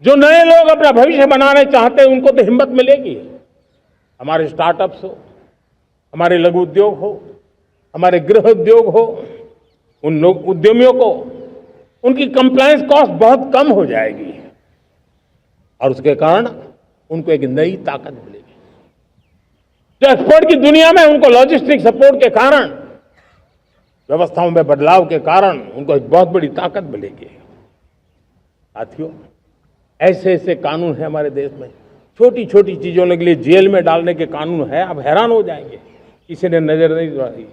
जो नए लोग अपना भविष्य बनाने चाहते हैं उनको तो हिम्मत मिलेगी। हमारे स्टार्टअप्स हो, हमारे लघु उद्योग हो, हमारे गृह उद्योग हो, उन लोग उद्यमियों को उनकी कंप्लायंस कॉस्ट बहुत कम हो जाएगी और उसके कारण उनको एक नई ताकत मिलेगी। जो एक्सपोर्ट की दुनिया में उनको लॉजिस्टिक सपोर्ट के कारण, व्यवस्थाओं में बदलाव के कारण उनको एक बहुत बड़ी ताकत मिलेगी। साथियों, ऐसे ऐसे कानून है हमारे देश में, छोटी छोटी चीजों के लिए जेल में डालने के कानून है। आप हैरान हो जाएंगे, किसी ने नजर नहीं दौड़ाई।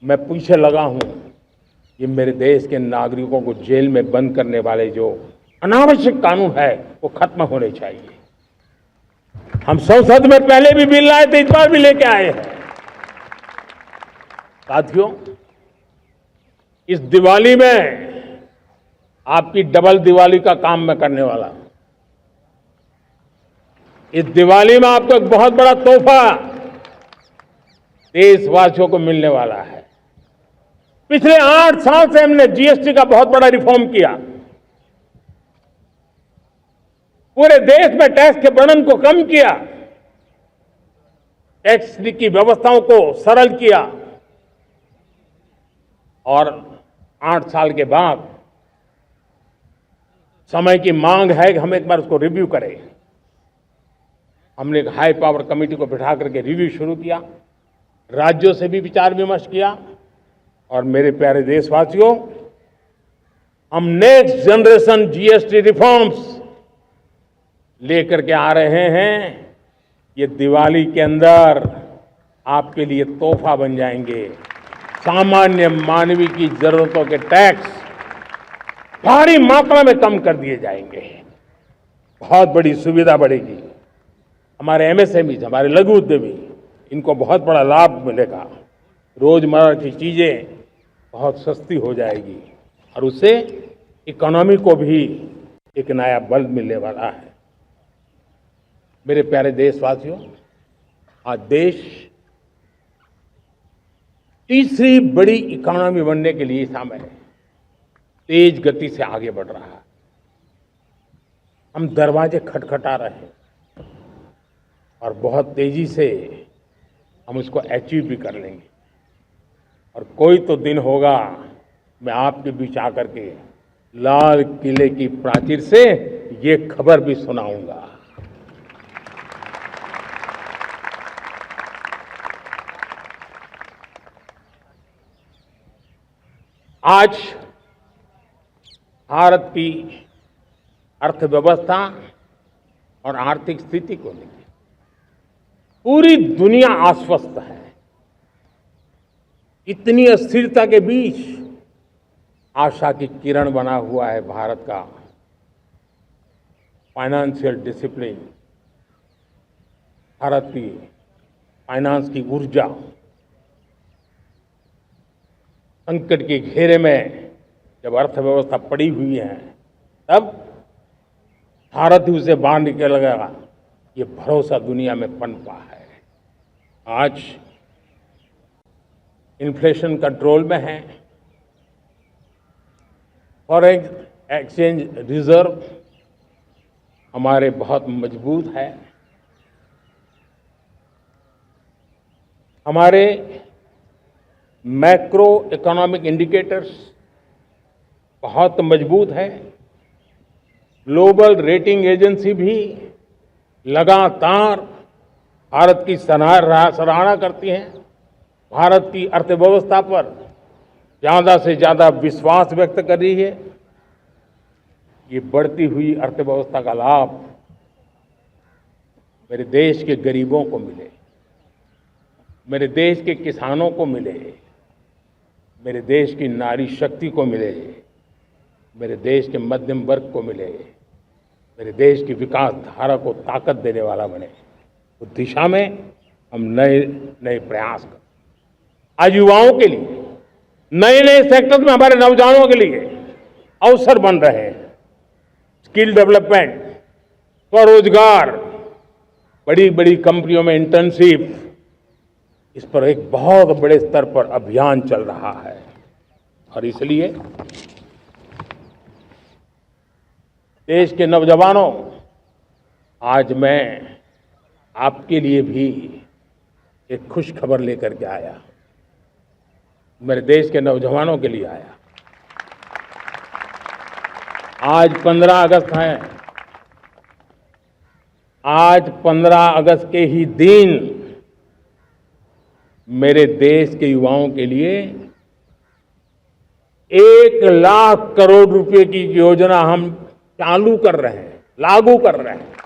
मैं पीछे लगा हूं, ये मेरे देश के नागरिकों को जेल में बंद करने वाले जो अनावश्यक कानून है वो खत्म होने चाहिए। हम संसद में पहले भी बिल लाए थे, इस बार भी लेके आए हैं। साथियों, इस दिवाली में आपकी डबल दिवाली का काम मैं करने वाला हूं। इस दिवाली में आपको एक बहुत बड़ा तोहफा देशवासियों को मिलने वाला है। पिछले 8 साल से हमने जीएसटी का बहुत बड़ा रिफॉर्म किया। पूरे देश में टैक्स के बर्डन को कम किया, टैक्स की व्यवस्थाओं को सरल किया और 8 साल के बाद समय की मांग है कि हम एक बार उसको रिव्यू करें। हमने एक हाई पावर कमेटी को बिठा करके रिव्यू शुरू किया, राज्यों से भी विचार विमर्श किया और मेरे प्यारे देशवासियों, हम नेक्स्ट जनरेशन जीएसटी रिफॉर्म्स लेकर के आ रहे हैं। ये दिवाली के अंदर आपके लिए तोहफा बन जाएंगे। सामान्य मानवीय की जरूरतों के टैक्स भारी मात्रा में कम कर दिए जाएंगे, बहुत बड़ी सुविधा बढ़ेगी। हमारे एमएसएमई, हमारे लघु उद्यमी, इनको बहुत बड़ा लाभ मिलेगा। रोजमर्रा की चीजें बहुत सस्ती हो जाएगी और उससे इकोनॉमी को भी एक नया बल मिलने वाला है। मेरे प्यारे देशवासियों, आज देश तीसरी बड़ी इकोनॉमी बनने के लिए समय है, तेज गति से आगे बढ़ रहा है। हम दरवाजे खटखटा रहे हैं और बहुत तेजी से हम उसको अचीव भी कर लेंगे। और कोई तो दिन होगा, मैं आपके बीच आकर के लाल किले की प्राचीर से ये खबर भी सुनाऊंगा। आज भारत की अर्थव्यवस्था और आर्थिक स्थिति को लेकर पूरी दुनिया आश्वस्त है। इतनी अस्थिरता के बीच आशा की किरण बना हुआ है भारत का फाइनेंशियल डिसिप्लिन, भारत की फाइनेंस की ऊर्जा। संकट के घेरे में जब अर्थव्यवस्था पड़ी हुई है, तब भारत ही उसे बाहर निकलेगा, ये भरोसा दुनिया में पनपा है। आज इन्फ्लेशन कंट्रोल में है, फॉरेन एक्सचेंज रिजर्व हमारे बहुत मजबूत है, हमारे मैक्रो इकोनॉमिक इंडिकेटर्स बहुत मजबूत है। ग्लोबल रेटिंग एजेंसी भी लगातार भारत की सराहना करती हैं, भारत की अर्थव्यवस्था पर ज़्यादा से ज़्यादा विश्वास व्यक्त कर रही है। ये बढ़ती हुई अर्थव्यवस्था का लाभ मेरे देश के गरीबों को मिले, मेरे देश के किसानों को मिले, मेरे देश की नारी शक्ति को मिले, मेरे देश के मध्यम वर्ग को मिले, मेरे देश की विकास धारा को ताकत देने वाला बने। उस दिशा में हम नए नए प्रयास करें। आज युवाओं के लिए नए नए सेक्टर में, हमारे नौजवानों के लिए अवसर बन रहे हैं। स्किल डेवलपमेंट, स्वरोजगार, बड़ी बड़ी कंपनियों में इंटर्नशिप, इस पर एक बहुत बड़े स्तर पर अभियान चल रहा है। और इसलिए देश के नौजवानों, आज मैं आपके लिए भी एक खुश खबर लेकर के आया। मेरे देश के नौजवानों के लिए आया। आज 15 अगस्त है। आज 15 अगस्त के ही दिन मेरे देश के युवाओं के लिए 1 लाख करोड़ रुपए की योजना हम चालू कर रहे हैं, लागू कर रहे हैं।